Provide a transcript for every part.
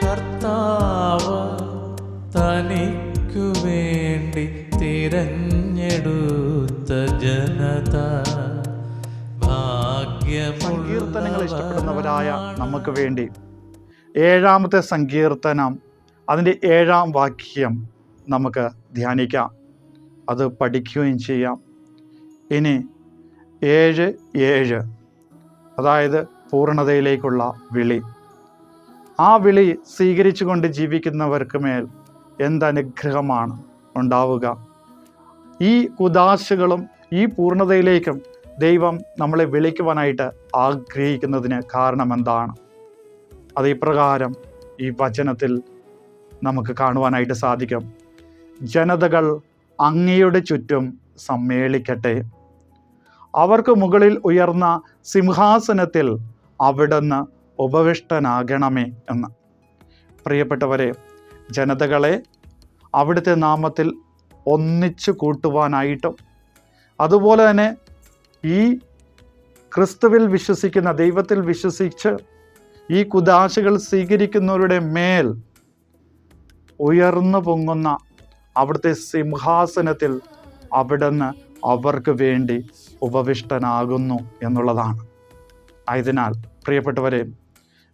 കർത്താവ് തനിക്കു വേണ്ടി തിരഞ്ഞെടുത്ത ജനത സങ്കീർത്തനങ്ങൾ ഇഷ്ടപ്പെടുന്നവരായ നമുക്ക് വേണ്ടി 7-ാമത്തെ സങ്കീർത്തനം അതിൻ്റെ 7-ാം വാക്യം നമുക്ക് ധ്യാനിക്കാം, അത് പഠിക്കുകയും ചെയ്യാം. ഇനി 7:7, അതായത് പൂർണ്ണതയിലേക്കുള്ള വിളി. ആ വിളി സ്വീകരിച്ചുകൊണ്ട് ജീവിക്കുന്നവർക്ക് മേൽ എന്തനുഗ്രഹമാണ് ഉണ്ടാവുക. ഈ കുദാശകളും ഈ പൂർണ്ണതയിലേക്കും ദൈവം നമ്മളെ വിളിക്കുവാനായിട്ട് ആഗ്രഹിക്കുന്നതിന് കാരണം എന്താണ്? അത് ഇപ്രകാരം ഈ വചനത്തിൽ നമുക്ക് കാണുവാനായിട്ട് സാധിക്കും. ജനതകൾ അങ്ങയുടെ ചുറ്റും സമ്മേളിക്കട്ടെ, അവർക്ക് മുകളിൽ ഉയർന്ന സിംഹാസനത്തിൽ അവിടുന്ന് ഉപവിഷ്ടനാകണമേ എന്ന്. പ്രിയപ്പെട്ടവരെ, ജനതകളെ അവിടുത്തെ നാമത്തിൽ ഒന്നിച്ചു കൂട്ടുവാനായിട്ടും അതുപോലെ തന്നെ ഈ ക്രിസ്തുവിൽ വിശ്വസിക്കുന്ന, ദൈവത്തിൽ വിശ്വസിച്ച് ഈ കുദാശകൾ സ്വീകരിക്കുന്നവരുടെ മേൽ ഉയർന്നു പൊങ്ങുന്ന അവിടുത്തെ സിംഹാസനത്തിൽ അവിടുന്ന് അവർക്ക് വേണ്ടി ഉപവിഷ്ടനാകുന്നു എന്നുള്ളതാണ്. ആയതിനാൽ പ്രിയപ്പെട്ടവരെ,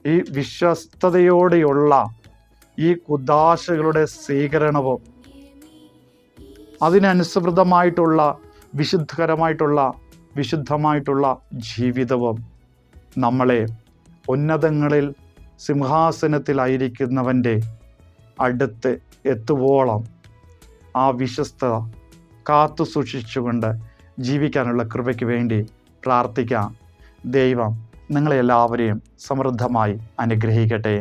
ഈ വിശ്വസ്തയോടെയുള്ള ഈ കുദാശകളുടെ സ്വീകരണവും അതിനനുസൃതമായിട്ടുള്ള വിശുദ്ധമായിട്ടുള്ള ജീവിതവും നമ്മളെ ഉന്നതങ്ങളിൽ സിംഹാസനത്തിലായിരിക്കുന്നവൻ്റെ അടുത്ത് എത്തുവോളം ആ വിശ്വസ്തത കാത്തു സൂക്ഷിച്ചുകൊണ്ട് ജീവിക്കാനുള്ള കൃപയ്ക്ക് വേണ്ടി പ്രാർത്ഥിക്കാം. ദൈവം നിങ്ങളെല്ലാവരെയും സമൃദ്ധമായി അനുഗ്രഹിക്കട്ടെ.